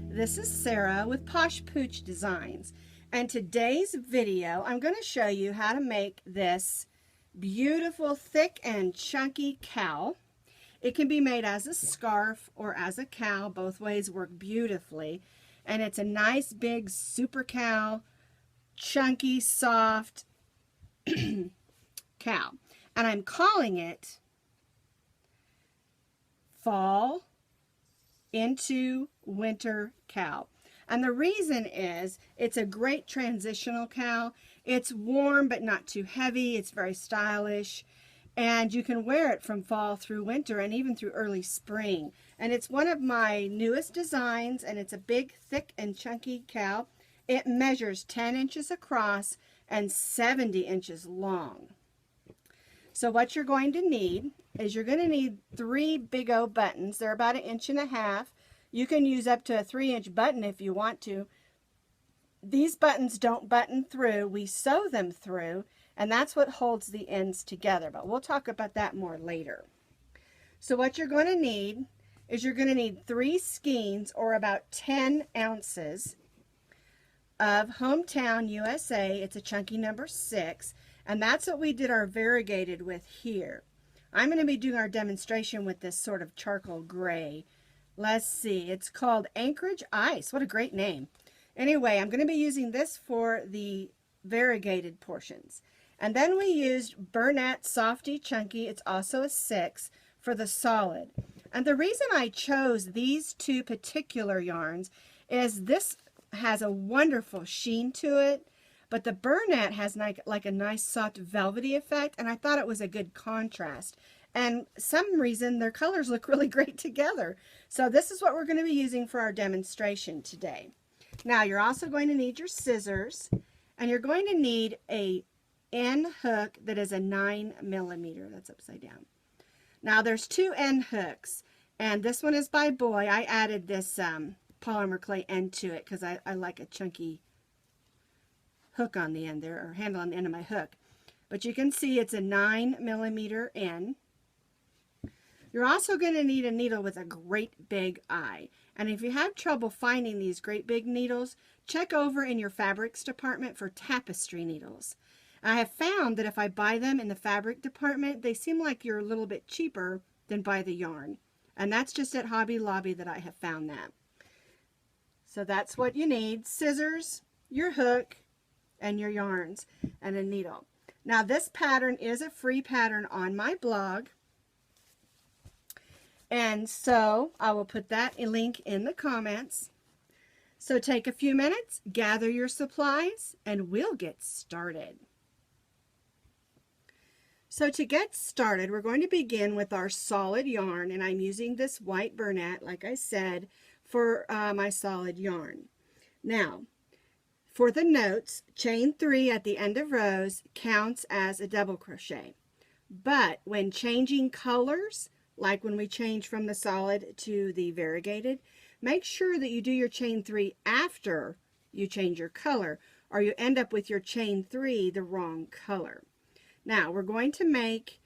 This is Sarah with Posh Pooch Designs, and today's video I'm going to show you how to make this beautiful thick and chunky cowl. It can be made as a scarf or as a cowl. Both ways work beautifully, and it's a nice big super cowl, chunky, soft cowl, and I'm calling it Fall into Winter Cowl. And the reason is it's a great transitional cowl. It's warm but not too heavy. It's very stylish, and you can wear it from fall through winter and even through early spring. And it's one of my newest designs, and it's a big, thick and chunky cowl. It measures 10 inches across and 70 inches long. So what you're going to need is you're going to need 3 big O buttons. They're about 1.5 inches. You can use up to a 3-inch button if you want to. These buttons don't button through. We sew them through, and that's what holds the ends together. But we'll talk about that more later. So what you're going to need is you're going to need 3 skeins, or about 10 ounces, of Hometown USA. It's a chunky number 6. And that's what we did our variegated with here. I'm going to be doing our demonstration with this sort of charcoal gray. Let's see, it's called Anchorage Ice. What a great name. Anyway, I'm going to be using this for the variegated portions. And then we used Bernat Softy Chunky. It's also a 6 for the solid. And the reason I chose these 2 particular yarns is this has a wonderful sheen to it. But the Bernat has like a nice soft velvety effect, and I thought it was a good contrast. And some reason their colors look really great together. So this is what we're going to be using for our demonstration today. Now you're also going to need your scissors, and you're going to need a end hook that is a 9mm. That's upside down. Now there's 2 end hooks, and this one is by Boy. I added this polymer clay end to it because I like a chunky hook on the end there, or handle on the end of my hook. But you can see it's a 9mm end. You're also going to need a needle with a great big eye. And if you have trouble finding these great big needles, check over in your fabrics department for tapestry needles. I have found that if I buy them in the fabric department, they seem like you're a little bit cheaper than buy the yarn. And that's just at Hobby Lobby that I have found that. So that's what you need: scissors, your hook, and your yarns, and a needle. Now this pattern is a free pattern on my blog, and so I will put that link in the comments. So take a few minutes, gather your supplies, and we'll get started. So to get started, we're going to begin with our solid yarn, and I'm using this white Bernat, like I said, for my solid yarn. Now, for the notes, chain 3 at the end of rows counts as a double crochet. But when changing colors, like when we change from the solid to the variegated, make sure that you do your chain 3 after you change your color, or you end up with your chain 3 the wrong color. Now we're going to make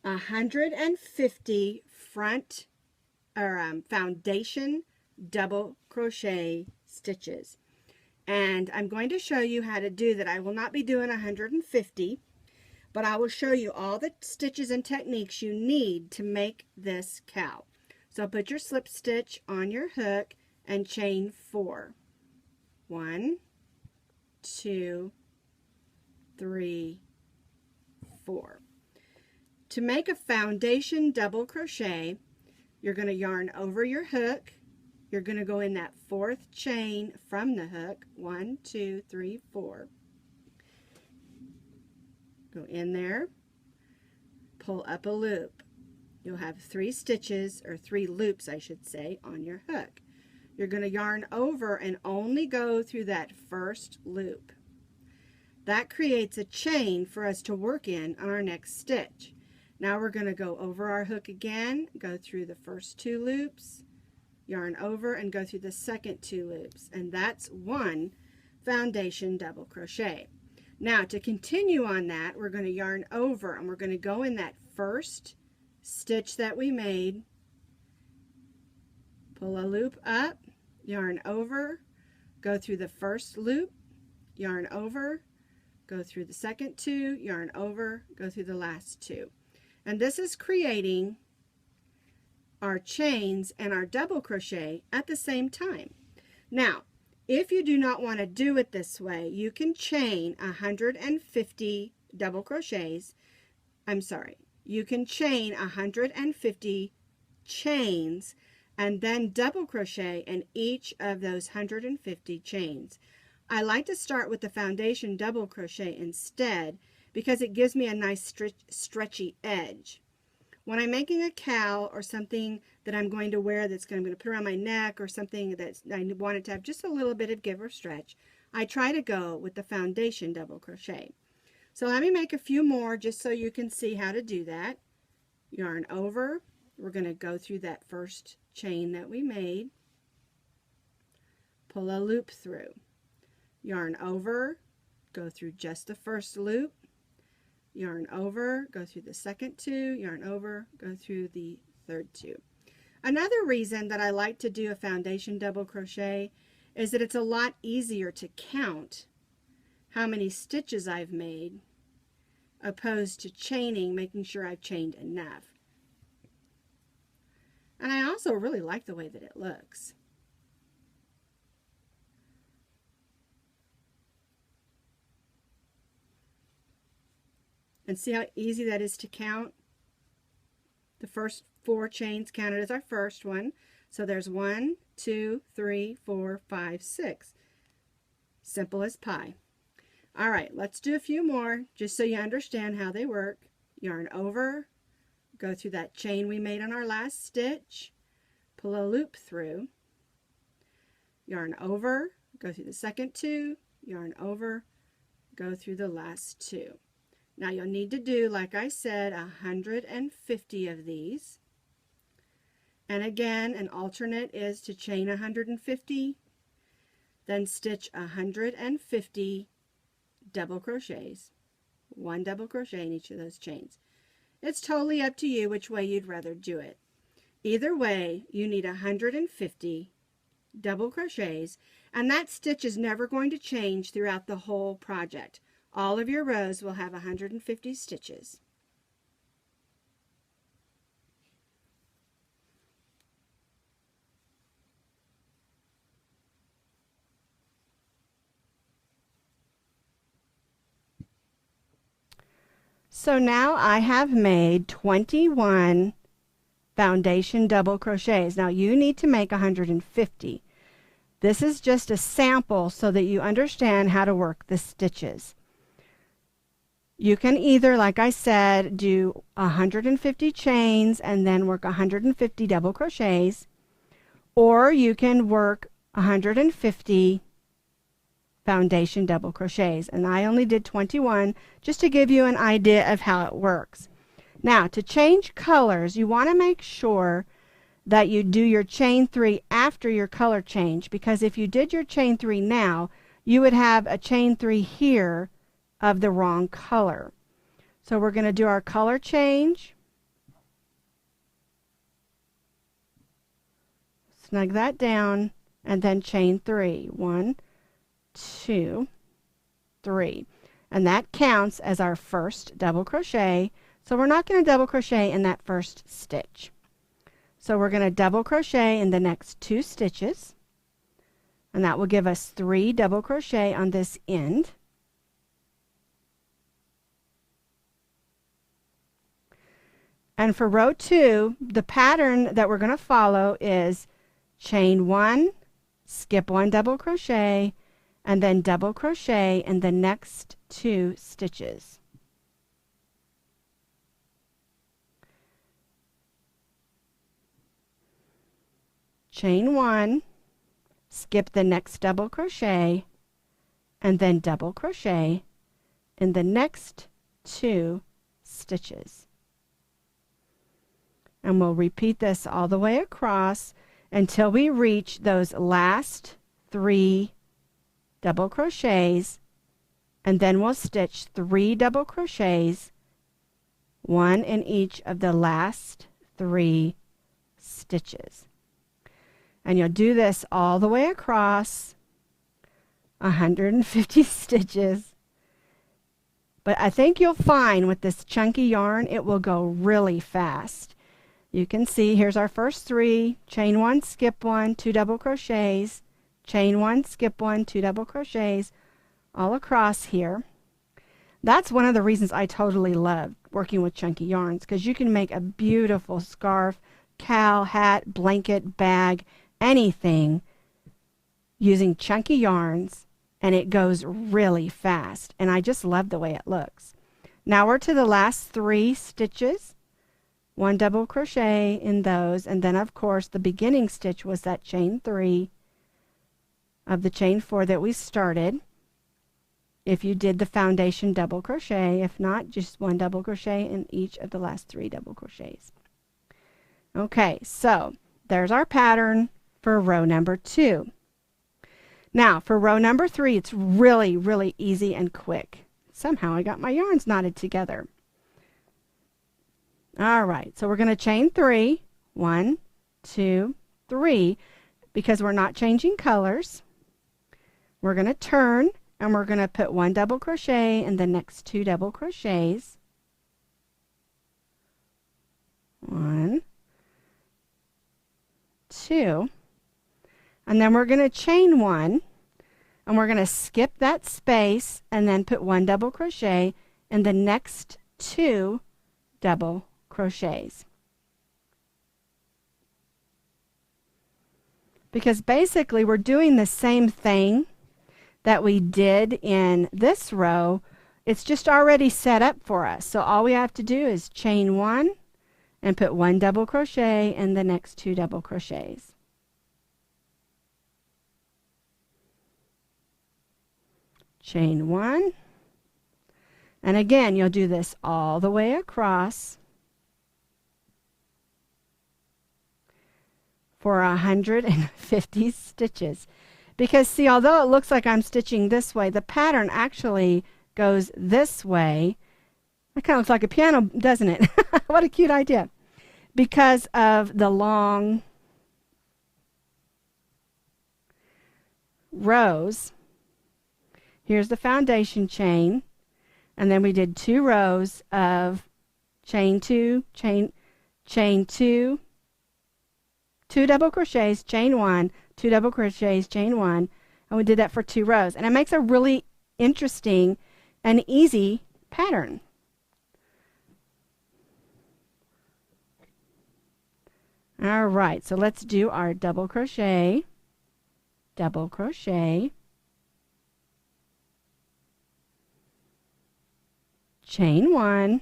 150 front or foundation double crochet stitches. And I'm going to show you how to do that. I will not be doing 150, but I will show you all the stitches and techniques you need to make this cowl. So put your slip stitch on your hook and chain 4. 1, 2, 3, 4. To make a foundation double crochet, you're going to yarn over your hook. You're going to go in that 4th chain from the hook. 1, 2, 3, 4. Go in there, pull up a loop. You'll have 3 stitches, or 3 loops I should say, on your hook. You're going to yarn over and only go through that first loop. That creates a chain for us to work in on our next stitch. Now we're going to go over our hook again, go through the first 2 loops, yarn over and go through the second 2 loops, and that's 1 foundation double crochet. Now to continue on that, we're going to yarn over and we're going to go in that first stitch that we made pull a loop up, yarn over, go through the first loop, yarn over, go through the second two, yarn over, go through the last two. And this is creating our chains and our double crochet at the same time. Now, if you do not want to do it this way, you can chain 150 double crochets. You can chain 150 chains and then double crochet in each of those 150 chains. I like to start with the foundation double crochet instead because it gives me a nice stretchy edge. When I'm making a cowl or something that I'm going to wear I'm going to put around my neck or something that I want it to have just a little bit of give or stretch, I try to go with the foundation double crochet. So let me make a few more just so you can see how to do that. Yarn over. We're going to go through that first chain that we made. Pull a loop through. Yarn over. Go through just the first loop. Yarn over, go through the second two, yarn over, go through the third two. Another reason that I like to do a foundation double crochet is that it's a lot easier to count how many stitches I've made opposed to chaining, making sure I've chained enough. And I also really like the way that it looks. And see how easy that is to count? The first 4 chains counted as our first one. So there's 1, 2, 3, 4, 5, 6. Simple as pie. All right, let's do a few more just so you understand how they work. Yarn over, go through that chain we made on our last stitch, pull a loop through, yarn over, go through the second 2, yarn over, go through the last 2. Now you'll need to do, like I said, 150 of these. And again, an alternate is to chain 150, then stitch 150 double crochets, 1 double crochet in each of those chains. It's totally up to you which way you'd rather do it. Either way, you need 150 double crochets, and that stitch is never going to change throughout the whole project. All of your rows will have 150 stitches. So now I have made 21 foundation double crochets. Now you need to make 150. This is just a sample so that you understand how to work the stitches. You can either, like I said, do 150 chains and then work 150 double crochets, or you can work 150 foundation double crochets. And I only did 21 just to give you an idea of how it works. Now, to change colors, you want to make sure that you do your chain 3 after your color change, because if you did your chain 3 now, you would have a chain 3 here of the wrong color. So we're going to do our color change. Snug that down and then chain 3. 1, 2, 3. And that counts as our first double crochet. So we're not going to double crochet in that first stitch. So we're going to double crochet in the next 2 stitches. And that will give us 3 double crochet on this end. And for row 2, the pattern that we're going to follow is chain 1, skip 1 double crochet, and then double crochet in the next 2 stitches. Chain 1, skip the next double crochet, and then double crochet in the next 2 stitches. And we'll repeat this all the way across until we reach those last 3 double crochets, and then we'll stitch 3 double crochets, 1 in each of the last 3 stitches. And you'll do this all the way across 150 stitches. But I think you'll find with this chunky yarn, it will go really fast. You can see here's our first 3, chain 1, skip 1, 2 double crochets, chain 1, skip 1, 2 double crochets all across here. That's one of the reasons I totally love working with chunky yarns, because you can make a beautiful scarf, cowl, hat, blanket, bag, anything using chunky yarns, and it goes really fast. And I just love the way it looks. Now we're to the last 3 stitches. 1 double crochet in those, and then of course the beginning stitch was that chain 3 of the chain 4 that we started. If you did the foundation double crochet, if not, just 1 double crochet in each of the last 3 double crochets. Okay, so there's our pattern for row number 2. Now for row number 3, it's really, really easy and quick. Somehow I got my yarns knotted together. All right, so we're going to chain 3, 1, 2, 3, because we're not changing colors. We're going to turn, and we're going to put 1 double crochet in the next 2 double crochets. 1, 2, and then we're going to chain 1, and we're going to skip that space and then put 1 double crochet in the next 2 double crochets. Because basically we're doing the same thing that we did in this row. It's just already set up for us. So all we have to do is chain 1 and put 1 double crochet in the next 2 double crochets. Chain 1, and again you'll do this all the way across for 150 stitches. Because see, although it looks like I'm stitching this way, the pattern actually goes this way. It kind of looks like a piano, doesn't it? What a cute idea. Because of the long rows. Here's the foundation chain, and then we did 2 rows of chain 2, chain 2, 2 double crochets, chain 1, 2 double crochets, chain 1, and we did that for 2 rows. And it makes a really interesting and easy pattern. All right, so let's do our double crochet, double crochet, chain 1,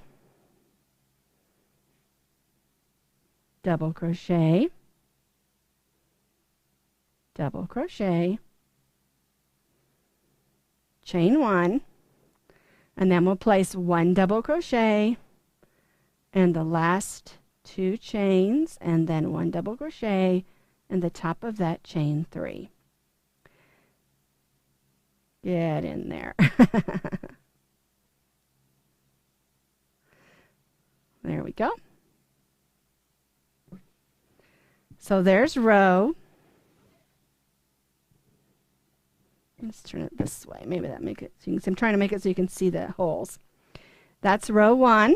double crochet, double crochet, chain 1, and then we'll place 1 double crochet in the last 2 chains, and then 1 double crochet in the top of that chain 3. Get in there. There we go. So there's row. Let's turn it this way. Maybe that make it so you can see. I'm trying to make it so you can see the holes. That's row 1,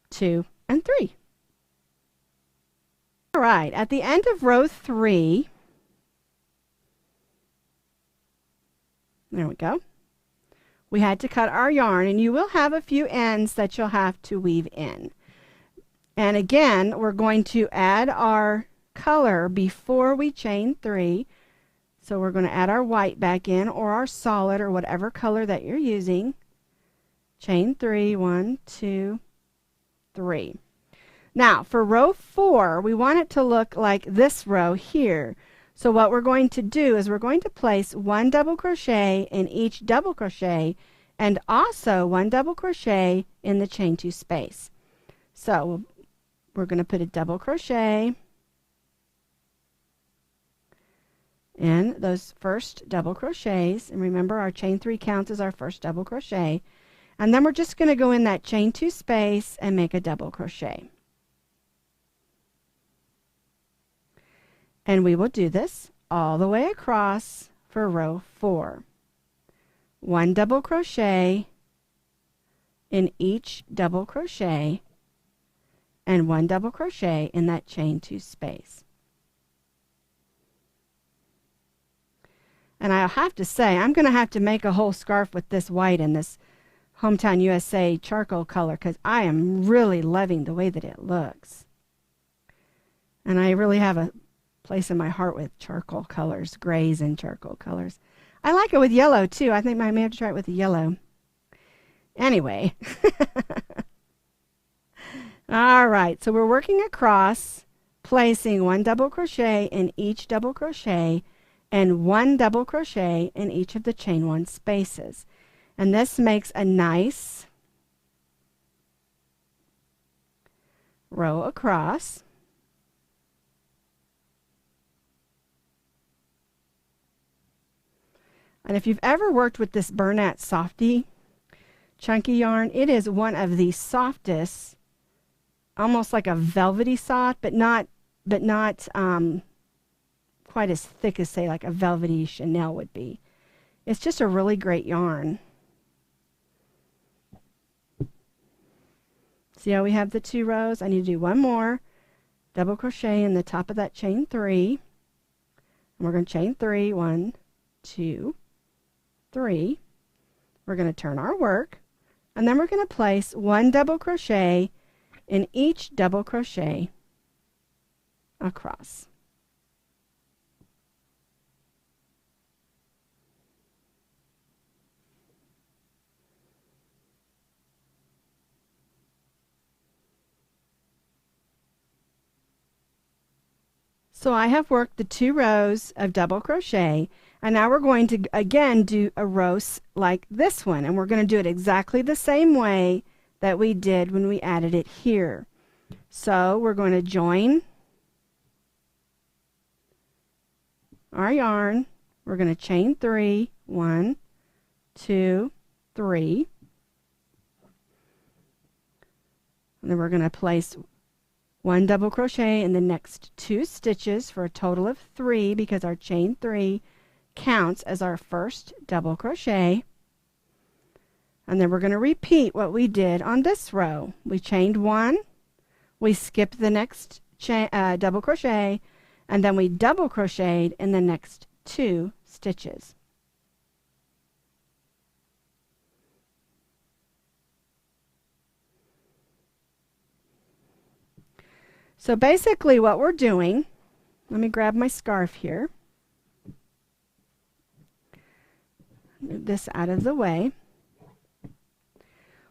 2, and 3. All right, at the end of row 3, there we go. We had to cut our yarn, and you will have a few ends that you'll have to weave in. And again, we're going to add our color before we chain 3. So we're going to add our white back in, or our solid, or whatever color that you're using. Chain 3, 1, 2, 3. Now for row 4, we want it to look like this row here. So what we're going to do is we're going to place 1 double crochet in each double crochet, and also 1 double crochet in the chain 2 space. So we're going to put a double crochet in those first double crochets, and remember our chain 3 counts as our first double crochet, and then we're just going to go in that chain 2 space and make a double crochet. And we will do this all the way across for row 4. 1 double crochet in each double crochet and 1 double crochet in that chain 2 space. And I'll have to say, I'm going to have to make a whole scarf with this white and this Hometown USA charcoal color because I am really loving the way that it looks. And I really have a place in my heart with charcoal colors, grays and charcoal colors. I like it with yellow too. I think I may have to try it with the yellow. Anyway. All right, so we're working across, placing 1 double crochet in each double crochet and 1 double crochet in each of the chain 1 spaces. And this makes a nice row across. And if you've ever worked with this Bernat Softy chunky yarn, it is one of the softest, almost like a velvety soft, but not quite as thick as, say, like a velvety Chanel would be. It's just a really great yarn. See how we have the 2 rows? I need to do 1 more double crochet in the top of that chain 3. And we're going to chain 3, 1, 2, 3. We're going to turn our work, and then we're going to place 1 double crochet in each double crochet across. So I have worked the 2 rows of double crochet, and now we're going to again do a row like this one, and we're going to do it exactly the same way that we did when we added it here. So we're going to join our yarn. We're going to chain 3, 1, 2, 3, and then we're going to place 1 double crochet in the next 2 stitches for a total of 3 because our chain 3 counts as our first double crochet. And then we're going to repeat what we did on this row. We chained 1, we skipped the next double crochet, and then we double crocheted in the next 2 stitches. So basically what we're doing, let me grab my scarf here. Move this out of the way.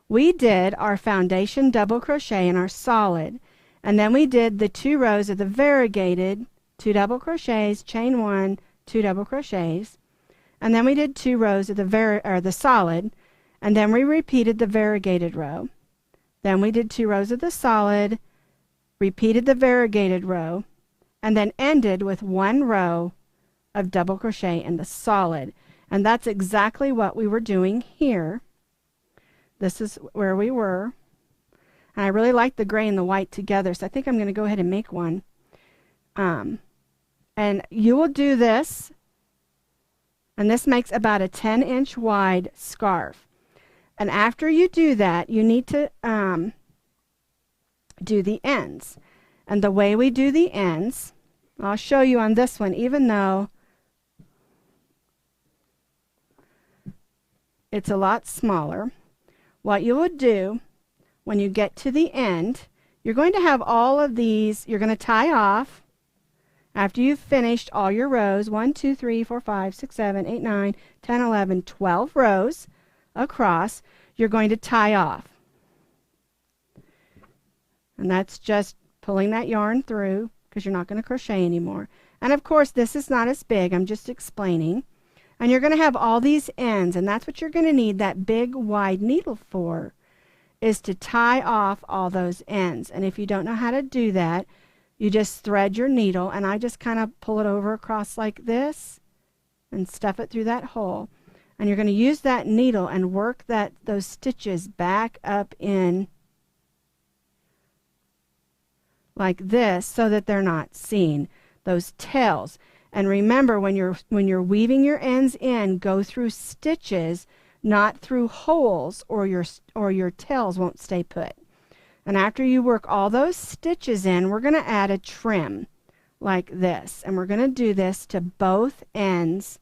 We did our foundation double crochet in our solid, and then we did the 2 rows of the variegated 2 double crochets, chain 1, 2 double crochets, and then we did 2 rows of the solid, and then we repeated the variegated row. Then we did 2 rows of the solid, repeated the variegated row, and then ended with 1 row of double crochet in the solid. And that's exactly what we were doing here. This is where we were. And I really like the gray and the white together, so I think I'm going to go ahead and make one. And you will do this, and this makes about a 10-inch wide scarf. And after you do that, you need to do the ends. And the way we do the ends, I'll show you on this one, even though it's a lot smaller. What you would do when you get to the end, you're going to have all of these, you're going to tie off after you've finished all your rows, 1, 2, 3, 4, 5, 6, 7, 8, 9, 10, 11, 12 rows across. You're going to tie off. And that's just pulling that yarn through because you're not going to crochet anymore. And of course, this is not as big. I'm just explaining. And you're going to have all these ends, and that's what you're going to need that big wide needle for, is to tie off all those ends. And if you don't know how to do that, you just thread your needle, and I just kind of pull it over across like this and stuff it through that hole. And you're going to use that needle and work those stitches back up in like this so that they're not seen. those tails. And remember, when you're weaving your ends in, go through stitches, not through holes, or your tails won't stay put. And after you work all those stitches in, we're going to add a trim like this. And we're going to do this to both ends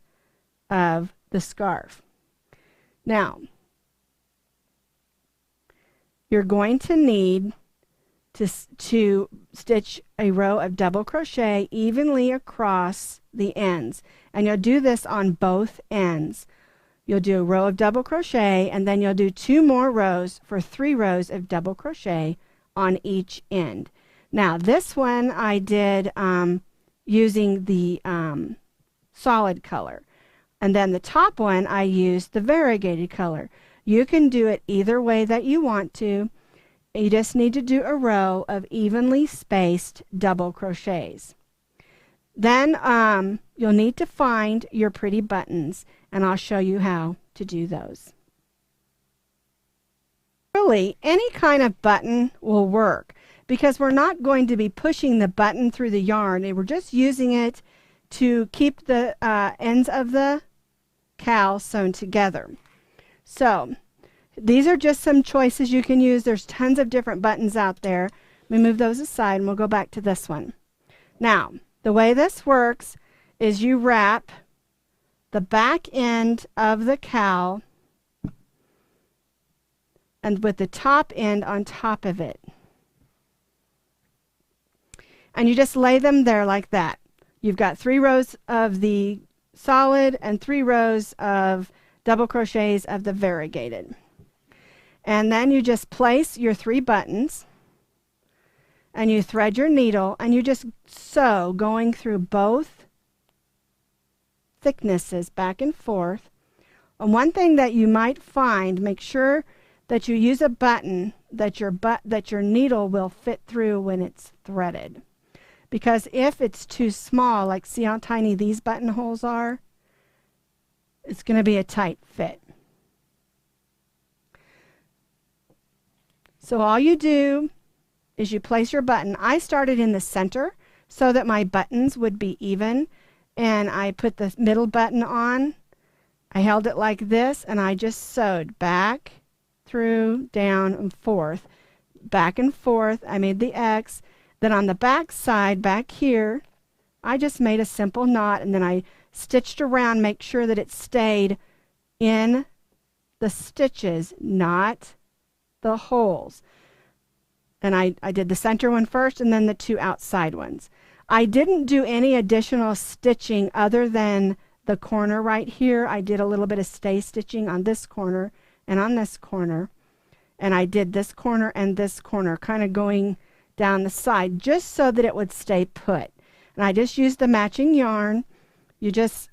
of the scarf. Now, you're going to need to stitch a row of double crochet evenly across the ends. And you'll do this on both ends. You'll do a row of double crochet, and then you'll do 2 more rows for 3 rows of double crochet on each end. Now, this one I did using the solid color. And then the top one I used the variegated color. You can do it either way that you want to. You just need to do a row of evenly spaced double crochets. Then you'll need to find your pretty buttons, and I'll show you how to do those. Really, any kind of button will work because we're not going to be pushing the button through the yarn. We're just using it to keep the ends of the cowl sewn together. So these are just some choices you can use. There's tons of different buttons out there. We move those aside and we'll go back to this one. Now, the way this works is you wrap the back end of the cowl and with the top end on top of it. And you just lay them there like that. You've got 3 rows of the solid and 3 rows of double crochets of the variegated. And then you just place your 3 buttons and you thread your needle and you just sew going through both thicknesses back and forth. And one thing that you might find, make sure that you use a button that your needle will fit through when it's threaded. Because if it's too small, like see how tiny these buttonholes are, it's going to be a tight fit. So all you do is you place your button. I started in the center so that my buttons would be even, and I put the middle button on. I held it like this, and I just sewed back, through, down, and forth. Back and forth. I made the X. Then on the back side, back here, I just made a simple knot, and then I stitched around, make sure that it stayed in the stitches, not the holes. And I did the center one first and then the 2 outside ones. I didn't do any additional stitching other than the corner right here. I did a little bit of stay stitching on this corner and on this corner. And I did this corner and this corner, kind of going down the side, just so that it would stay put. And I just used the matching yarn. You just,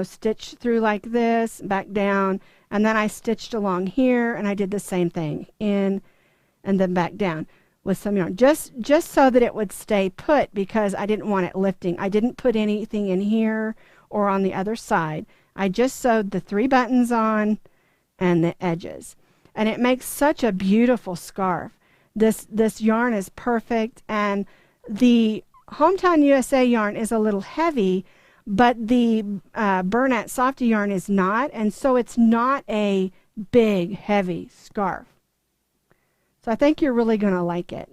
stitch through like this, back down, and then I stitched along here, and I did the same thing, in and then back down with some yarn, just so that it would stay put, because I didn't want it lifting. I didn't put anything in here or on the other side. I just sewed the 3 buttons on and the edges, and it makes such a beautiful scarf. This yarn is perfect, and the Hometown USA yarn is a little heavy, but the Bernat Softy yarn is not, and so it's not a big, heavy scarf. So I think you're really going to like it.